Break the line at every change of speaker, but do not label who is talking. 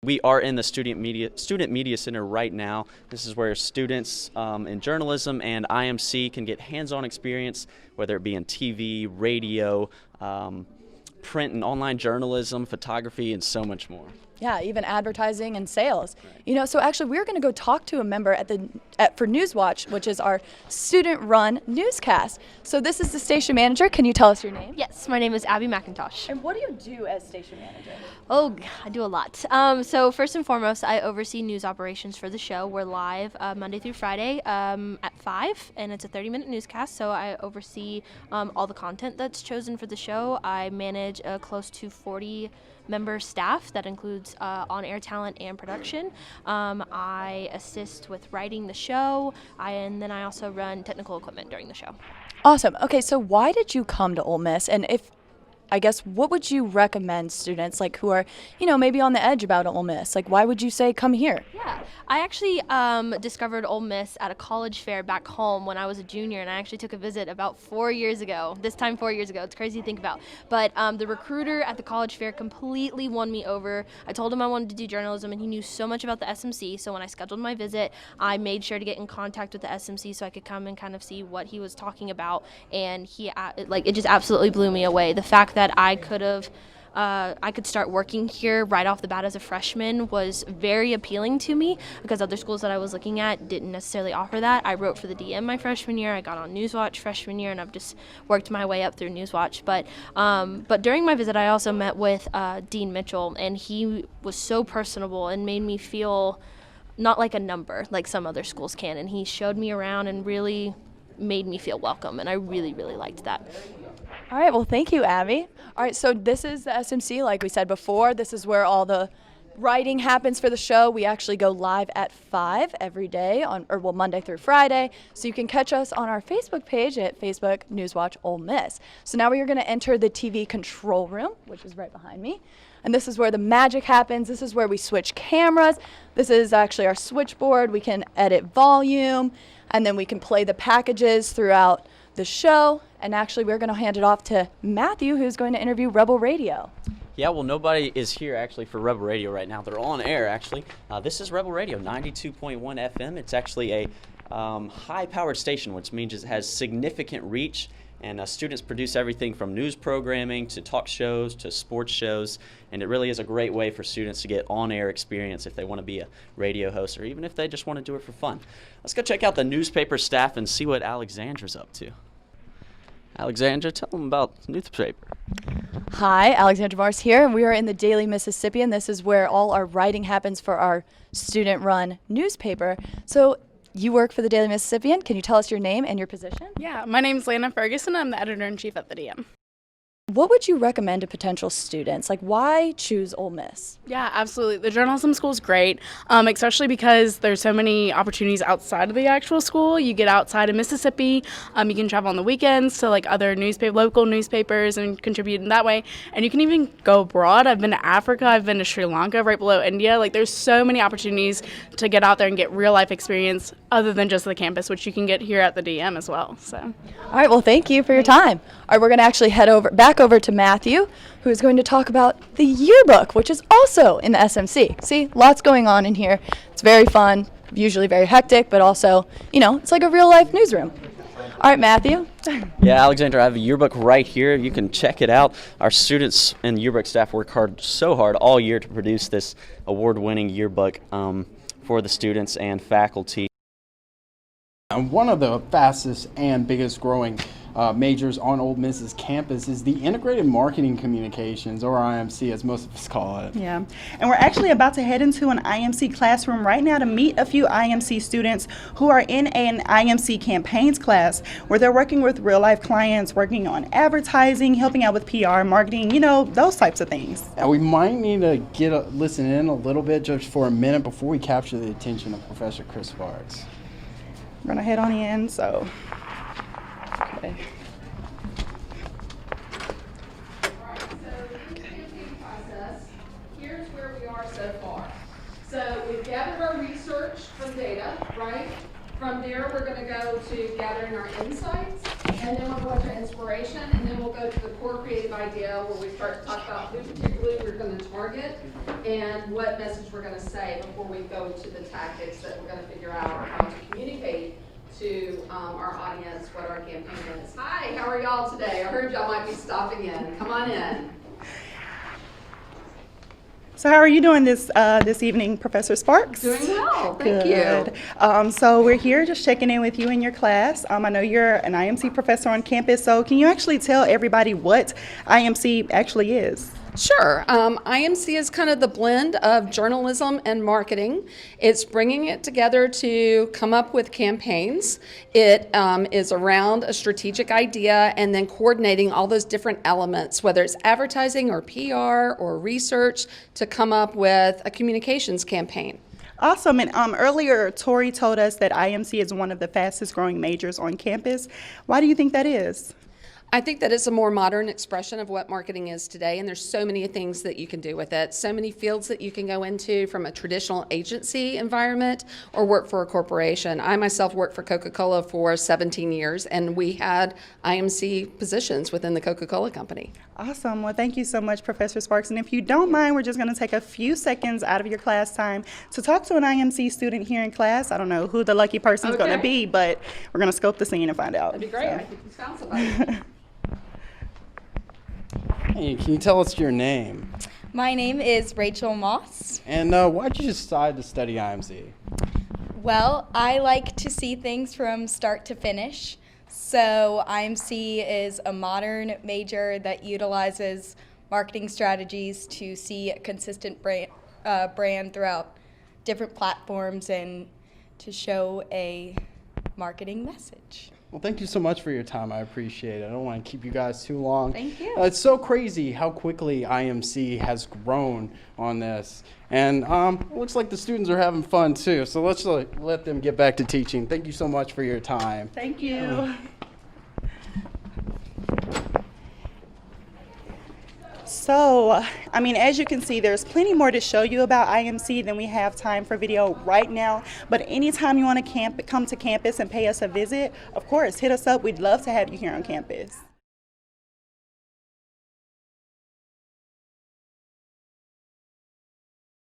We are in the Student Media Center right now. This is where students in journalism and IMC can get hands-on experience, whether it be in TV, radio, print and online journalism, photography, and so much more.
Yeah, even advertising and sales. So actually we're going to go talk to a member for Newswatch, which is our student-run newscast. So this is the station manager. Can you tell us your name?
Yes, my name is Abby McIntosh.
And what do you do as station manager?
Oh, I do a lot. So first and foremost, I oversee news operations for the show. We're live Monday through Friday at 5, and it's a 30-minute newscast. So I oversee all the content that's chosen for the show. I manage a close to 40 member staff that includes on-air talent and production. I assist with writing the show, and then I also run technical equipment during the show.
Awesome. Okay, so why did you come to Ole Miss? And what would you recommend students who are, maybe on the edge about Ole Miss? Why would you say come here?
Yeah, I actually discovered Ole Miss at a college fair back home when I was a junior, and I actually took a visit about 4 years ago. This time 4 years ago. It's crazy to think about. But the recruiter at the college fair completely won me over. I told him I wanted to do journalism, and he knew so much about the SMC. So when I scheduled my visit, I made sure to get in contact with the SMC so I could come and kind of see what he was talking about. And it just absolutely blew me away. The fact that I could start working here right off the bat as a freshman was very appealing to me because other schools that I was looking at didn't necessarily offer that. I wrote for the DM my freshman year. I got on Newswatch freshman year, and I've just worked my way up through Newswatch. But during my visit, I also met with Dean Mitchell, and he was so personable and made me feel not like a number like some other schools can. And he showed me around and really made me feel welcome, and I really, really liked that.
All right, well, thank you, Abby. All right, so this is the SMC, like we said before. This is where all the writing happens for the show. We actually go live at 5 every day, Monday through Friday. So you can catch us on our Facebook page at Facebook Newswatch Ole Miss. So now we are going to enter the TV control room, which is right behind me. And this is where the magic happens. This is where we switch cameras. This is actually our switchboard. We can edit volume, and then we can play the packages throughout the show. And actually, we're going to hand it off to Matthew, who's going to interview Rebel Radio.
Yeah, well, nobody is here actually for Rebel Radio right now. They're on air actually. This is Rebel Radio, 92.1 FM. It's actually a high-powered station, which means it has significant reach. And students produce everything from news programming to talk shows to sports shows. And it really is a great way for students to get on-air experience if they want to be a radio host or even if they just want to do it for fun. Let's go check out the newspaper staff and see what Alexandra's up to. Alexandra, tell them about the newspaper.
Hi, Alexandra Mars here. We are in the Daily Mississippian. This is where all our writing happens for our student-run newspaper. So you work for the Daily Mississippian. Can you tell us your name and your position?
Yeah, my name's Lana Ferguson. I'm the editor-in-chief at the DM.
What would you recommend to potential students? Why choose Ole Miss?
Yeah, absolutely. The journalism school is great, especially because there's so many opportunities outside of the actual school. You get outside of Mississippi. You can travel on the weekends to other local newspapers and contribute in that way. And you can even go abroad. I've been to Africa. I've been to Sri Lanka, right below India. There's so many opportunities to get out there and get real life experience other than just the campus, which you can get here at the DM as well. So,
all right. Well, thank you for your time. All right, we're going to actually head back over to Matthew, who is going to talk about the yearbook, which is also in the SMC. See, lots going on in here. It's very fun, usually very hectic, but also, it's like a real-life newsroom. All right, Matthew.
Yeah, Alexandra, I have a yearbook right here. You can check it out. Our students and yearbook staff work so hard all year to produce this award-winning yearbook for the students and faculty.
One of the fastest and biggest growing majors on Ole Miss's campus is the Integrated Marketing Communications, or IMC as most of us call it.
Yeah, and we're actually about to head into an IMC classroom right now to meet a few IMC students who are in an IMC campaigns class where they're working with real life clients, working on advertising, helping out with PR, marketing, those types of things.
And we might need to listen in a little bit just for a minute before we capture the attention of Professor Chris Sparks.
We're gonna head on in, so. Okay.
Here's where we are so far. So we've gathered our research from data, right? From there, we're going to go to gathering our insights, and and then we'll go into inspiration, and then we'll go to the core creative idea where we start to talk about who particularly we're going to target and what message we're going to say before we go to the tactics that we're going to figure out how to communicate to our audience what our campaign is. Hi, how are y'all today? I heard y'all might be stopping in. Come on in.
So how are you doing this evening, Professor Sparks?
Doing well, thank
Good.
you.
So we're here just checking in with you in your class. I know you're an IMC professor on campus, so can you actually tell everybody what IMC actually is?
Sure. IMC is kind of the blend of journalism and marketing. It's bringing it together to come up with campaigns. It is around a strategic idea and then coordinating all those different elements, whether it's advertising or PR or research, to come up with a communications campaign.
Awesome. And earlier, Tori told us that IMC is one of the fastest growing majors on campus. Why do you think that is?
I think that it's a more modern expression of what marketing is today, and there's so many things that you can do with it, so many fields that you can go into from a traditional agency environment or work for a corporation. I myself worked for Coca-Cola for 17 years, and we had IMC positions within the Coca-Cola company.
Awesome. Well, thank you so much, Professor Sparks. And if you don't mind, we're just going to take a few seconds out of your class time to talk to an IMC student here in class. I don't know who the lucky person's going to be, but we're going to scope the scene and find out.
That'd be great.
So.
I think we found somebody.
Hey, can you tell us your name?
My name is Rachel Moss.
And why'd you decide to study IMC?
Well, I like to see things from start to finish. So IMC is a modern major that utilizes marketing strategies to see a consistent brand throughout different platforms and to show a marketing message.
Well, thank you so much for your time. I appreciate it. I don't want to keep you guys too long.
Thank you.
It's so crazy how quickly IMC has grown on this. And it looks like the students are having fun too. So let's let them get back to teaching. Thank you so much for your time.
Thank you. So, I mean, as you can see, there's plenty more to show you about IMC than we have time for video right now. But anytime you want to come to campus and pay us a visit, of course, hit us up. We'd love to have you here on campus.